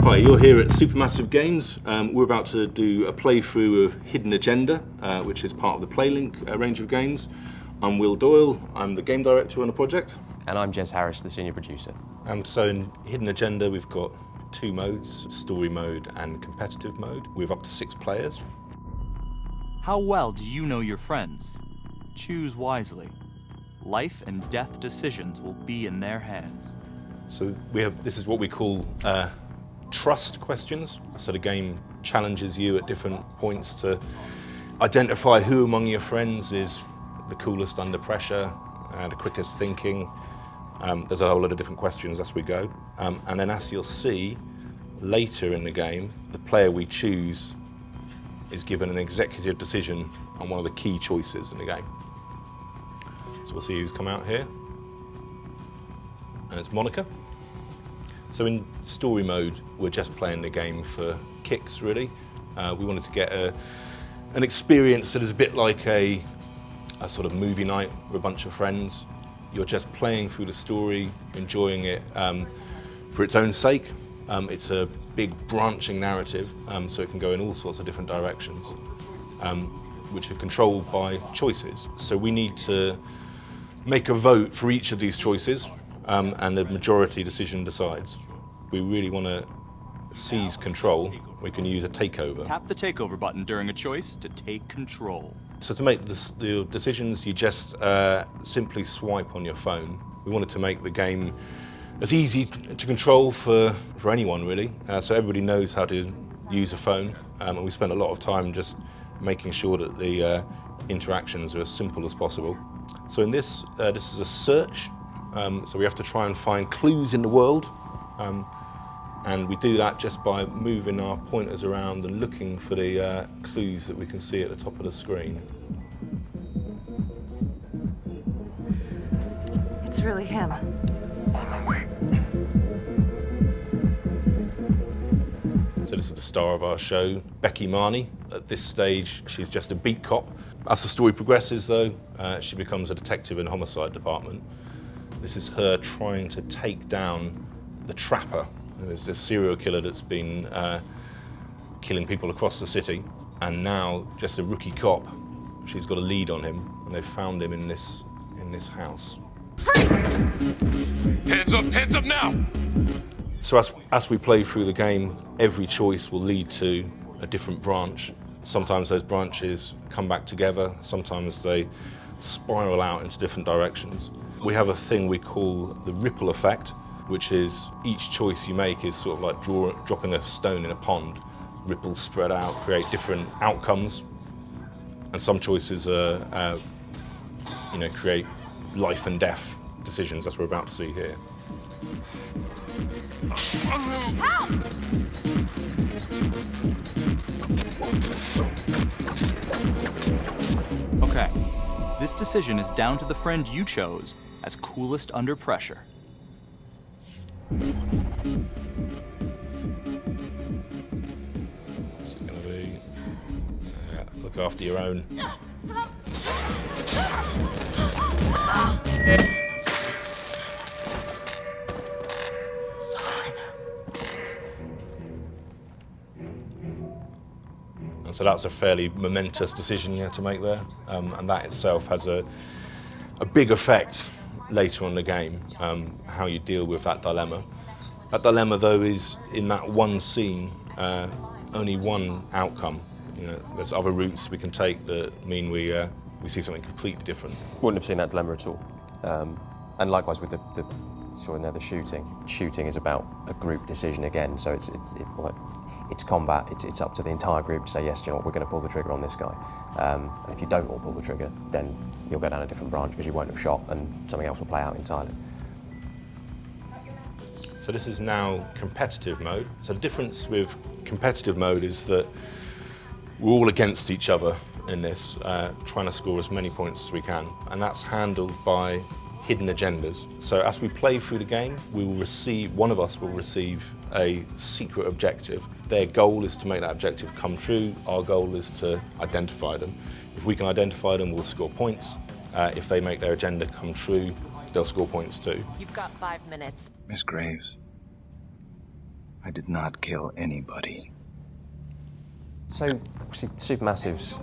Hi, you're here at Supermassive Games. We're about to do a playthrough of Hidden Agenda, which is part of the PlayLink range of games. I'm Will Doyle, I'm the game director on the project. And I'm Jez Harris, the senior producer. So in Hidden Agenda we've got two modes, story mode and competitive mode. We have up to 6 players. How well do you know your friends? Choose wisely. Life and death decisions will be in their hands. So this is what we call trust questions. So the game challenges you at different points to identify who among your friends is the coolest under pressure, the quickest thinking. There's a whole lot of different questions as we go. And then as you'll see later in the game, the player we choose is given an executive decision on one of the key choices in the game. So we'll see who's come out here. And it's Monica. So in story mode, we're just playing the game for kicks, really. We wanted to get an experience that is a bit like a sort of movie night with a bunch of friends. You're just playing through the story, enjoying it for its own sake. It's a big branching narrative, so it can go in all sorts of different directions, which are controlled by choices. So we need to make a vote for each of these choices, and the majority decision decides. We really want to seize control. We can use a takeover. Tap the takeover button during a choice to take control. So to make the decisions, you just simply swipe on your phone. We wanted to make the game as easy to control for anyone, really. So everybody knows how to use a phone, and we spent a lot of time just making sure that the interactions are as simple as possible. So in this is a search. So we have to try and find clues in the world, and we do that just by moving our pointers around and looking for the clues that we can see at the top of the screen. It's really him. So this is the star of our show, Becky Marnie. At this stage, she's just a beat cop. As the story progresses, though, she becomes a detective in the homicide department. This is her trying to take down the trapper. There's this serial killer that's been killing people across the city, and now just a rookie cop. She's got a lead on him, and they've found him in this house. Hands up now! So as we play through the game, every choice will lead to a different branch. Sometimes those branches come back together, sometimes they spiral out into different directions. We have a thing we call the ripple effect, which is each choice you make is sort of like dropping a stone in a pond. Ripples spread out, create different outcomes, and some choices create life and death decisions, as we're about to see here. Help! Okay, this decision is down to the friend you chose as coolest under pressure. It's going to be look after your own. And so that's a fairly momentous decision you have to make there, and that itself has a big effect later on in the game, how you deal with that dilemma. That dilemma, though, is in that one scene, only one outcome. There's other routes we can take that mean we see something completely different. Wouldn't have seen that dilemma at all. And likewise with the shooting. Shooting is about a group decision again, so it's combat. It's up to the entire group to say, yes, you know what, we're going to pull the trigger on this guy. And if you don't all pull the trigger, then you'll go down a different branch because you won't have shot and something else will play out entirely. So this is now competitive mode. So the difference with competitive mode is that we're all against each other in this, trying to score as many points as we can, and that's handled by hidden agendas. So as we play through the game, one of us will receive a secret objective. Their goal is to make that objective come true. Our goal is to identify them. If we can identify them, we'll score points. If they make their agenda come true, they'll score points too. You've got 5 minutes. Miss Graves, I did not kill anybody. So, obviously, Supermassive's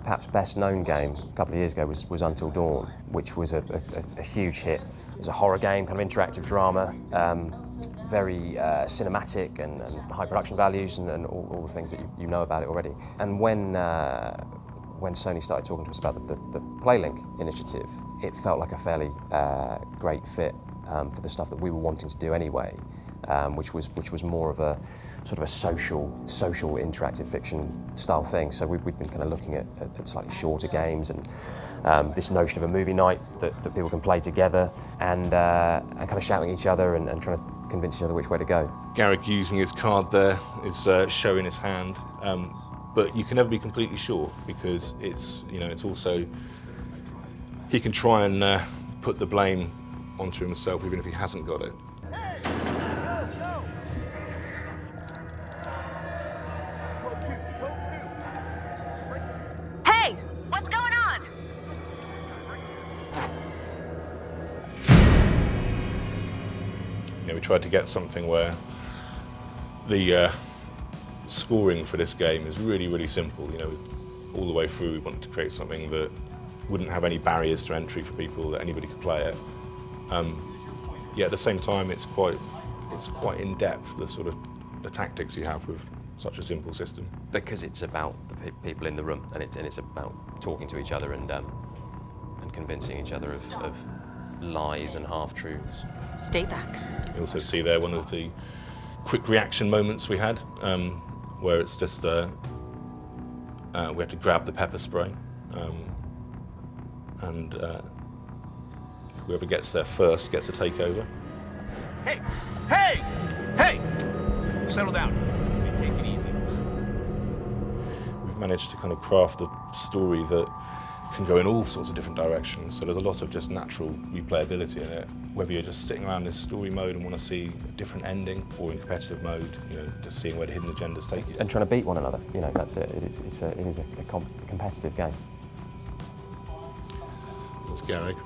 perhaps best-known game a couple of years ago was Until Dawn, which was a huge hit. It was a horror game, kind of interactive drama, very cinematic and high production values and all the things that you know about it already. And when Sony started talking to us about the PlayLink initiative, it felt like a fairly great fit for the stuff that we were wanting to do anyway, which was more of a sort of a social interactive fiction style thing. So we'd been kind of looking at slightly shorter games and this notion of a movie night that people can play together and kind of shouting at each other and trying to convince each other which way to go. Garrick using his card there is showing his hand, but you can never be completely sure because it's also, he can try and put the blame onto himself even if he hasn't got it. Hey, what's going on? We tried to get something where the scoring for this game is really, really simple. All the way through we wanted to create something that wouldn't have any barriers to entry for people, that anybody could play it. Yet at the same time it's quite in depth, the tactics you have with such a simple system. Because it's about the people in the room and it's about talking to each other and convincing each other of lies and half-truths. Stay back. You also see there one of the quick reaction moments we had, where it's just we had to grab the pepper spray, and whoever gets there first gets to take over. Hey! Hey! Hey! Settle down. Take it easy. We've managed to kind of craft a story that can go in all sorts of different directions. So there's a lot of just natural replayability in it. Whether you're just sitting around this story mode and want to see a different ending, or in competitive mode, just seeing where the hidden agendas take you. And trying to beat one another, that's it. It is a competitive game. That's Garrick.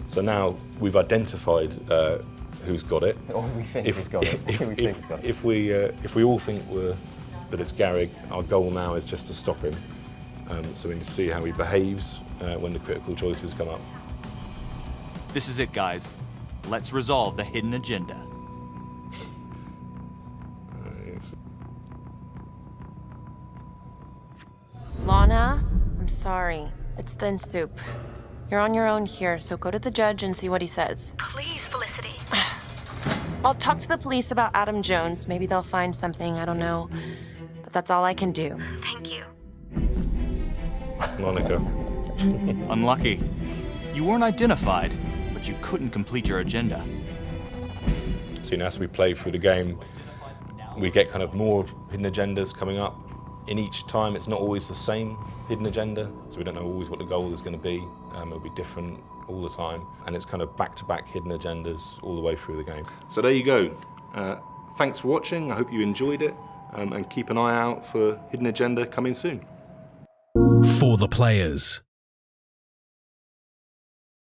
So now we've identified who's got it. Or we think he's got it. If we all think that it's Garrick, our goal now is just to stop him. So we need to see how he behaves when the critical choices come up. This is it, guys. Let's resolve the hidden agenda. Yes. Lana, I'm sorry. It's thin soup. You're on your own here, so go to the judge and see what he says. Please, Felicity. I'll talk to the police about Adam Jones. Maybe they'll find something, I don't know. But that's all I can do. Thank you. Monica. Unlucky. You weren't identified, but you couldn't complete your agenda. So as we play through the game, we get kind of more hidden agendas coming up. In each time, it's not always the same hidden agenda, so we don't know always what the goal is going to be. It'll be different all the time, and it's kind of back-to-back hidden agendas all the way through the game. So there you go. Thanks for watching. I hope you enjoyed it, and keep an eye out for Hidden Agenda coming soon. For the players.